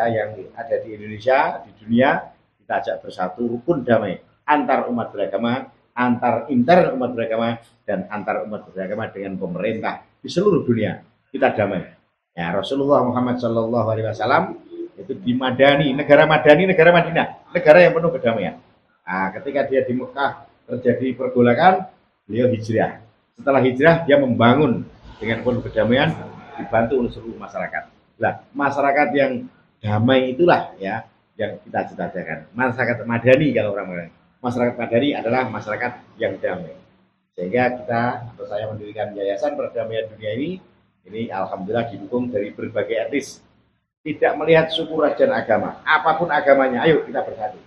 yang ada di Indonesia, di dunia, kita ajak bersatu rukun damai antar umat beragama, antar intern umat beragama, dan antar umat beragama dengan pemerintah di seluruh dunia. Kita damai. Ya, Rasulullah Muhammad SAW itu di Madani, negara Madinah, negara yang penuh kedamaian. Nah, ketika dia di Mekah terjadi pergolakan, beliau hijrah. Setelah hijrah, dia membangun dengan penuh kedamaian, dibantu oleh seluruh masyarakat. Nah, masyarakat yang damai itulah ya yang kita cita-citakan. Masyarakat Madani, kalau orang bilang masyarakat Madani adalah masyarakat yang damai. Sehingga kita atau saya mendirikan Yayasan Perdamaian Dunia ini alhamdulillah didukung dari berbagai etnis. Tidak melihat suku, ras, dan agama. Apapun agamanya, ayo kita bersatu.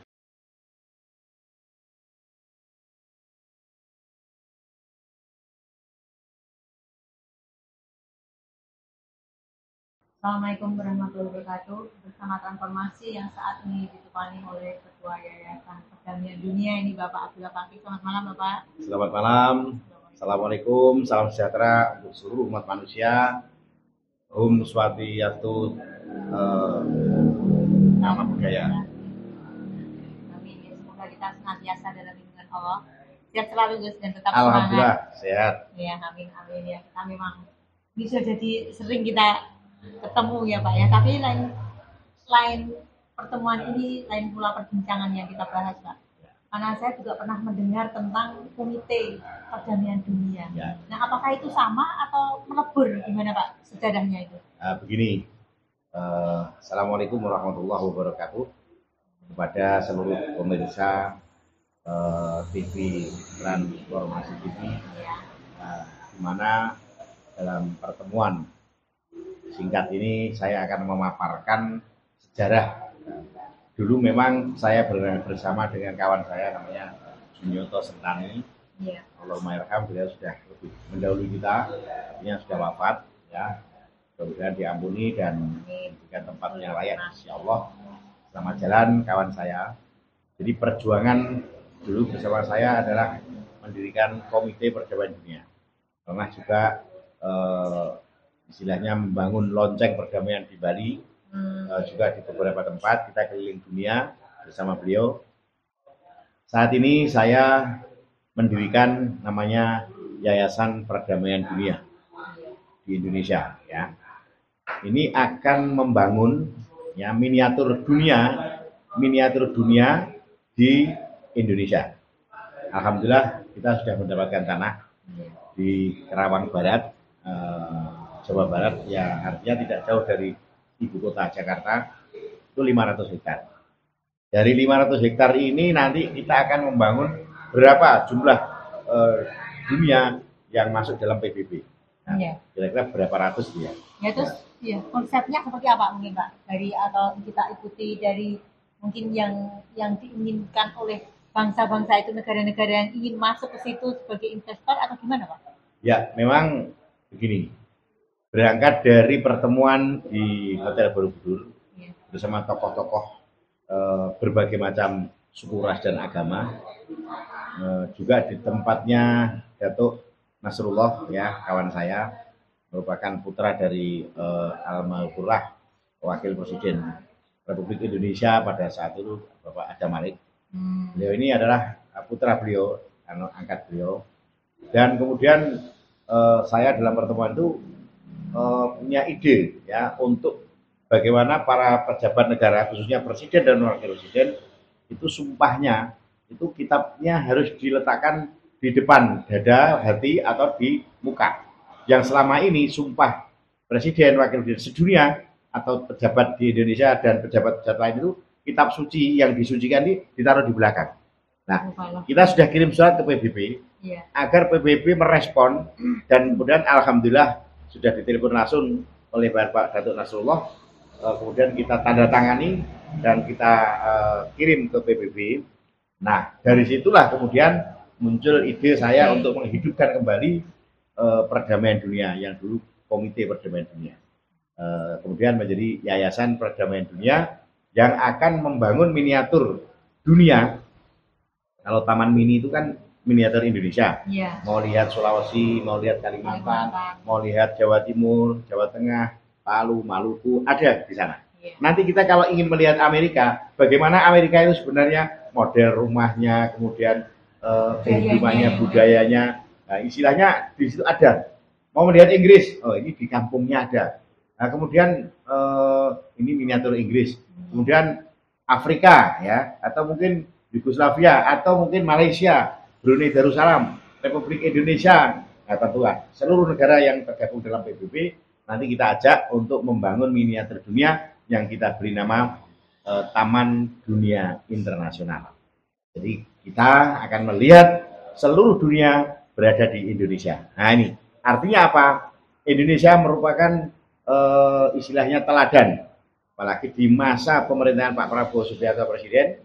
Assalamualaikum warahmatullahi wabarakatuh. Bersama transformasi yang saat ini ditemani oleh Ketua Yayasan Perdamaian Dunia ini Bapak Abdullah Fakih. Selamat malam Bapak. Selamat malam. Assalamualaikum, salam sejahtera untuk seluruh umat manusia. Om Swatiyatu nama budaya. Amin. Semoga kita senantiasa dalam lindungan Allah. Sehat selalu Gus dan tetap Alhamdulillah semangat. sehat. Ya, amin amin ya. Kita memang bisa jadi sering kita ketemu ya Pak ya. Tapi lain pertemuan ini, lain pula perbincangan yang kita bahas Pak. Karena saya juga pernah mendengar tentang Komite Perdamaian Dunia. Ya. Nah, apakah itu sama atau melebur? Gimana Pak sejarahnya itu? Begini, Assalamualaikum warahmatullahi wabarakatuh kepada seluruh pemirsa TV Transformasi TV, di mana dalam pertemuan singkat ini saya akan memaparkan sejarah. Dulu memang saya bersama dengan kawan saya namanya Junyoto Sentani. Iya. Allahumma'irham, beliau sudah lebih mendahului kita, artinya sudah wafat ya. Mudah-mudahan diampuni dan diberikan tempat yang layak, insya Allah. Selamat jalan kawan saya. Jadi perjuangan dulu bersama saya adalah mendirikan Komite Perdamaian Dunia. Pernah juga istilahnya membangun lonceng perdamaian di Bali. Juga di beberapa tempat kita keliling dunia bersama beliau. Saat ini saya mendirikan namanya Yayasan Perdamaian Dunia di Indonesia ya. Ini akan membangun ya miniatur dunia di Indonesia. Alhamdulillah kita sudah mendapatkan tanah di Kerawang Barat, Jawa Barat, yang artinya tidak jauh dari ibu kota Jakarta, itu 500 hektar. Dari 500 hektar ini nanti kita akan membangun berapa jumlah dunia yang masuk dalam PBB. Nah, kira-kira berapa ratus dia? Ya terus ya, konsepnya seperti apa mungkin Pak? Dari atau kita ikuti dari mungkin yang diinginkan oleh bangsa-bangsa itu, negara-negara yang ingin masuk ke situ sebagai investor atau gimana Pak? Ya, memang begini. Berangkat dari pertemuan di Hotel Borobudur bersama tokoh-tokoh berbagai macam suku, ras, dan agama, juga di tempatnya Datuk Nasrullah ya, kawan saya, merupakan putra dari almarhumah Wakil Presiden Republik Indonesia pada saat itu Bapak Adam Malik. Beliau ini adalah putra beliau, angkat beliau, dan kemudian saya dalam pertemuan itu punya ide ya untuk bagaimana para pejabat negara, khususnya presiden dan wakil presiden, itu sumpahnya, itu kitabnya harus diletakkan di depan dada, hati, atau di muka. Yang selama ini sumpah presiden, wakil presiden sedunia atau pejabat di Indonesia dan pejabat-pejabat lain itu kitab suci yang disucikan ini ditaruh di belakang. Nah, kita sudah kirim surat ke PBB agar PBB merespon, dan kemudian alhamdulillah sudah ditelepon langsung oleh Bapak Datuk Nasrullah, kemudian kita tanda tangani dan kita kirim ke PBB. Nah, dari situlah kemudian muncul ide saya untuk menghidupkan kembali perdamaian dunia yang dulu Komite Perdamaian Dunia. Kemudian menjadi Yayasan Perdamaian Dunia yang akan membangun miniatur dunia. Kalau Taman Mini itu kan miniatur Indonesia. Mau lihat Sulawesi, mau lihat Kalimantan, mau lihat Jawa Timur, Jawa Tengah, Palu, Maluku, ada di sana. Nanti kita kalau ingin melihat Amerika, bagaimana Amerika itu sebenarnya model rumahnya, kemudian kehidupannya, budayanya, nah, istilahnya di situ ada. Mau melihat Inggris, oh ini di kampungnya ada. Nah, kemudian ini miniatur Inggris. Kemudian Afrika ya, atau mungkin Yugoslavia, atau mungkin Malaysia, Brunei Darussalam, Republik Indonesia. Nah, tentulah seluruh negara yang tergabung dalam PBB nanti kita ajak untuk membangun miniatur dunia yang kita beri nama Taman Dunia Internasional. Jadi kita akan melihat seluruh dunia berada di Indonesia. Nah ini artinya apa? Indonesia merupakan istilahnya teladan, apalagi di masa pemerintahan Pak Prabowo Subianto Presiden,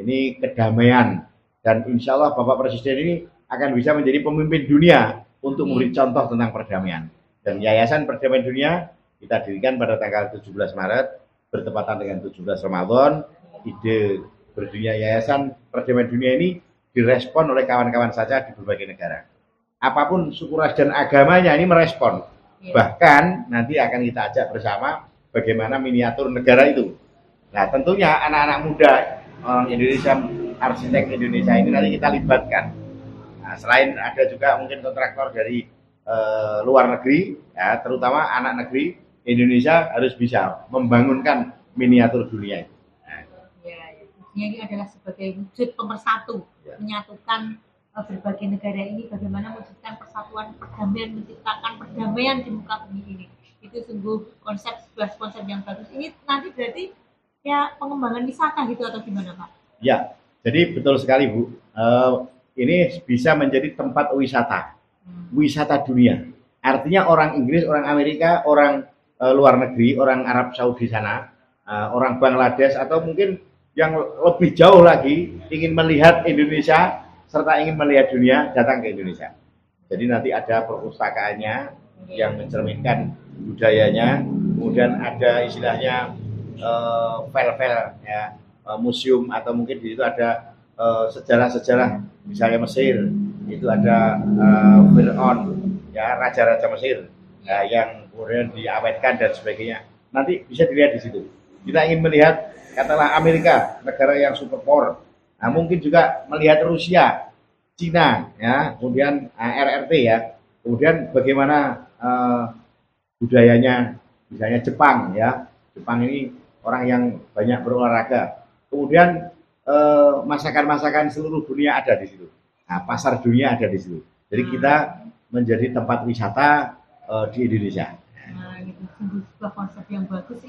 ini kedamaian, dan insya Allah Bapak Presiden ini akan bisa menjadi pemimpin dunia untuk memberi contoh tentang perdamaian. Dan Yayasan Perdamaian Dunia kita dirikan pada tanggal 17 Maret bertepatan dengan 17 Ramadan. Ide berdirinya Yayasan Perdamaian Dunia ini direspon oleh kawan-kawan saja di berbagai negara. Apapun suku ras dan agamanya ini merespon. Bahkan nanti akan kita ajak bersama bagaimana miniatur negara itu. Nah tentunya anak-anak muda Indonesia, arsitek Indonesia ini nanti kita libatkan. Nah, selain ada juga mungkin kontraktor dari luar negeri, ya, terutama anak negeri, Indonesia harus bisa membangunkan miniatur dunia. Ini adalah sebagai wujud pemersatu, menyatukan berbagai negara ini, bagaimana mewujudkan persatuan, perdamaian, menciptakan perdamaian di muka bumi ini. Itu sungguh sebuah konsep yang bagus. Ini nanti berarti ya pengembangan wisata gitu atau gimana Pak? Ya, jadi betul sekali Bu. Ini bisa menjadi tempat wisata dunia. Artinya orang Inggris, orang Amerika, orang luar negeri, orang Arab Saudi sana, orang Bangladesh, atau mungkin yang lebih jauh lagi ingin melihat Indonesia serta ingin melihat dunia, datang ke Indonesia. Jadi nanti ada perpustakaannya yang mencerminkan budayanya, kemudian ada istilahnya file-file ya, museum, atau mungkin di situ ada sejarah-sejarah, misalnya Mesir, itu ada Fir'aun, ya, raja-raja Mesir ya, yang kemudian diawetkan dan sebagainya. Nanti bisa dilihat di situ. Kita ingin melihat katakanlah Amerika, negara yang superpower. Nah, mungkin juga melihat Rusia, Cina, ya, kemudian RRT ya. Kemudian bagaimana budayanya, misalnya Jepang ya. Jepang ini orang yang banyak berolahraga. Kemudian masakan-masakan seluruh dunia ada di situ. Nah, pasar dunia ada di situ. Jadi kita menjadi tempat wisata di Indonesia. Nah, itu sebuah konsep yang bagus.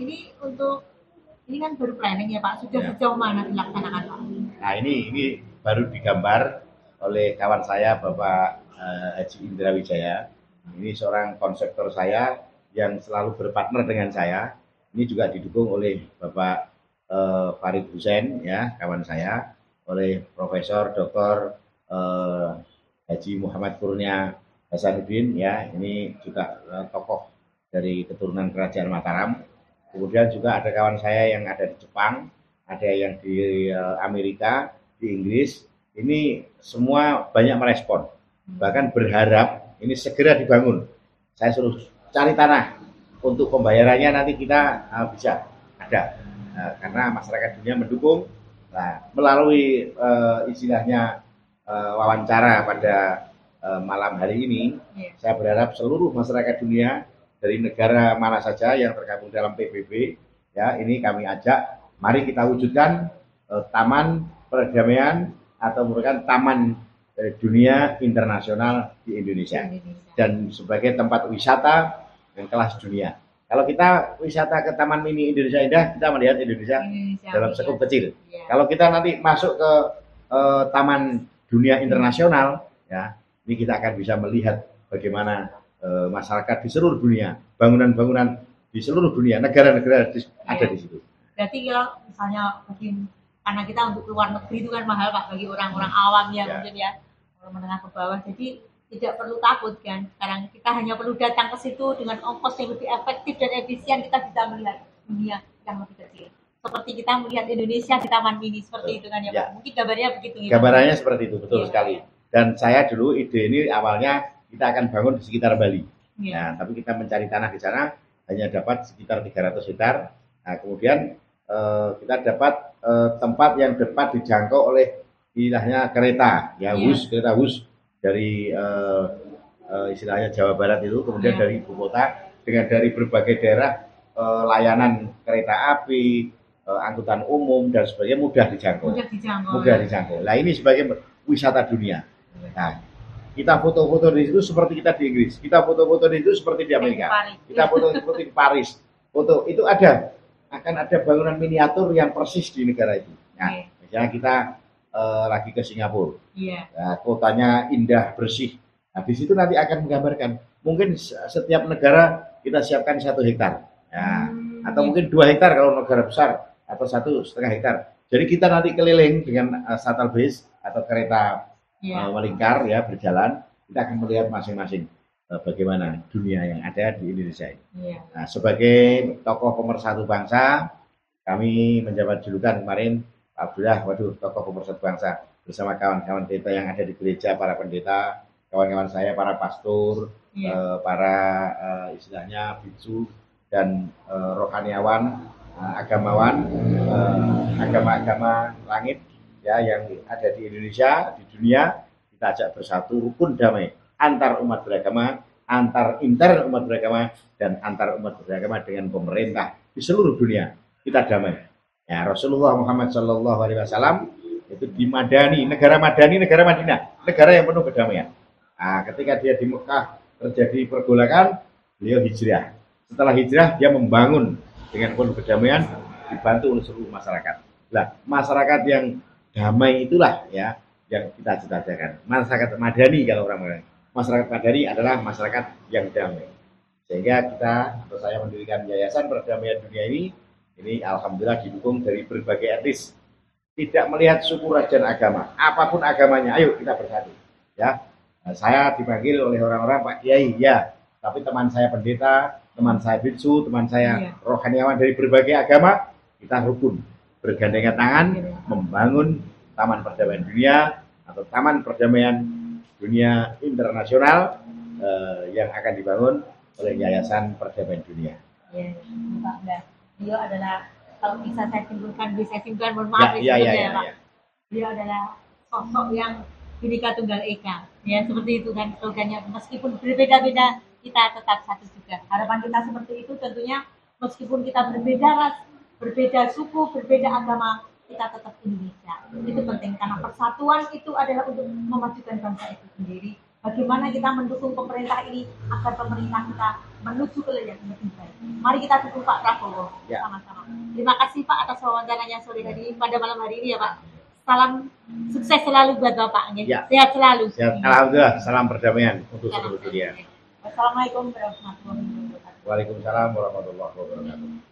Ini kan baru planning ya Pak. Sudah sejauh mana dilaksanakan Pak? Nah, ini baru digambar oleh kawan saya Bapak Haji Indra Wijaya. Ini seorang konseptor saya yang selalu berpartner dengan saya. Ini juga didukung oleh Bapak Farid Hussein ya, kawan saya, oleh Profesor Dr. Haji Muhammad Kurnia Hasanuddin ya, ini juga tokoh dari keturunan Kerajaan Mataram. Kemudian juga ada kawan saya yang ada di Jepang, ada yang di Amerika, di Inggris. Ini semua banyak merespon, bahkan berharap ini segera dibangun. Saya suruh cari tanah untuk pembayarannya, nanti kita bisa ada, karena masyarakat dunia mendukung. Nah, melalui istilahnya wawancara pada malam hari ini, saya berharap seluruh masyarakat dunia dari negara mana saja yang tergabung dalam PBB, ya, ini kami ajak, mari kita wujudkan Taman Perdamaian atau merupakan Taman Dunia Internasional di Indonesia, dan sebagai tempat wisata yang kelas dunia. Kalau kita wisata ke Taman Mini Indonesia Indah, kita melihat Indonesia dalam skop kecil. Kalau kita nanti masuk ke Taman Dunia Internasional, ya, ini kita akan bisa melihat bagaimana masyarakat di seluruh dunia, bangunan-bangunan di seluruh dunia, negara-negara ada di situ. Berarti kalau misalnya karena kita untuk keluar negeri itu kan mahal Pak bagi orang-orang awam ya, mungkin ya, orang menengah ke bawah. Jadi tidak perlu takut kan. Sekarang kita hanya perlu datang ke situ dengan ongkos yang lebih efektif dan efisien, kita bisa melihat dunia yang lebih kecil. Seperti kita melihat Indonesia di Taman Mini seperti itu kan ya Pak. Mungkin gambarnya begitu. Gambarannya seperti itu, betul sekali. Dan saya dulu ide ini awalnya kita akan bangun di sekitar Bali. Nah, tapi kita mencari tanah di sana hanya dapat sekitar 300 hektar. Nah, kemudian kita dapat tempat yang dapat dijangkau oleh istilahnya kereta, ya kereta Wus dari istilahnya Jawa Barat itu, kemudian dari ibu kota dengan dari berbagai daerah layanan kereta api, angkutan umum dan sebagainya mudah dijangkau. Mudah dijangkau. Nah, ini sebagai wisata dunia. Nah, kita foto-foto di situ seperti kita di Inggris, kita foto-foto di situ seperti di Amerika, kita foto seperti di Paris. Foto itu akan ada bangunan miniatur yang persis di negara itu. Nah, misalnya kita lagi ke Singapura, nah, kotanya indah bersih. Nah, di situ nanti akan menggambarkan mungkin setiap negara kita siapkan 1 hektar, ya, atau mungkin 2 hektar kalau negara besar, atau 1,5 hektar. Jadi kita nanti keliling dengan shuttle bus atau kereta melingkar ya berjalan, kita akan melihat masing-masing bagaimana dunia yang ada di Indonesia ini. Nah, sebagai tokoh pemersatu bangsa, kami menjabat julukan kemarin Abdullah, tokoh pemersatu bangsa bersama kawan-kawan kita yang ada di gereja, para pendeta, kawan-kawan saya, para pastor, para istilahnya biksu dan rohaniawan, agamawan, agama-agama langit ya yang ada di Indonesia, di dunia, kita ajak bersatu rukun damai antar umat beragama, antar intern umat beragama, dan antar umat beragama dengan pemerintah di seluruh dunia. Kita damai. Ya, Rasulullah Muhammad SAW itu di Madani, negara Madinah, negara yang penuh kedamaian. Nah, ketika dia di Mekah terjadi pergolakan, beliau hijrah. Setelah hijrah, dia membangun dengan penuh kedamaian, dibantu oleh seluruh masyarakat. Nah, masyarakat yang damai itulah ya yang kita cita-citakan. Masyarakat Madani kalau orang bilang. Masyarakat Madani adalah masyarakat yang damai. Sehingga kita atau saya mendirikan Yayasan Perdamaian Dunia ini alhamdulillah didukung dari berbagai etnis. Tidak melihat suku, ras dan agama. Apapun agamanya, ayo kita bersatu. Ya. Nah, saya dipanggil oleh orang-orang Pak Kiai, ya. Tapi teman saya pendeta, teman saya biksu, teman saya rohaniawan dari berbagai agama, kita rukun, bergandengan tangan membangun Taman Perdamaian Dunia atau Taman Perdamaian Dunia Internasional yang akan dibangun oleh Yayasan Perdamaian Dunia. Ya, Pak. Beliau adalah, kalau bisa saya simpulkan, mohon maaf ya, Pak. Beliau adalah sosok yang Bhinneka Tunggal Ika. Ya, seperti itu kan slogannya. Meskipun berbeda-beda, kita tetap satu juga. Harapan kita seperti itu tentunya, meskipun kita berbeda ras, berbeda suku, berbeda agama, kita tetap Indonesia. Itu penting karena persatuan itu adalah untuk memajukan bangsa itu sendiri. Bagaimana kita mendukung pemerintah ini agar pemerintah kita menuju ke yang lebih baik. Mari kita dukung Pak Prabowo sama-sama. Terima kasih Pak atas wawancaranya sore hari pada malam hari ini ya Pak. Salam sukses selalu buat Bapak. Ya. Sehat selalu. Sehat. Alhamdulillah. Salam perdamaian untuk seluruh dunia. Wassalamualaikum warahmatullahi wabarakatuh. Waalaikumsalam warahmatullahi wabarakatuh.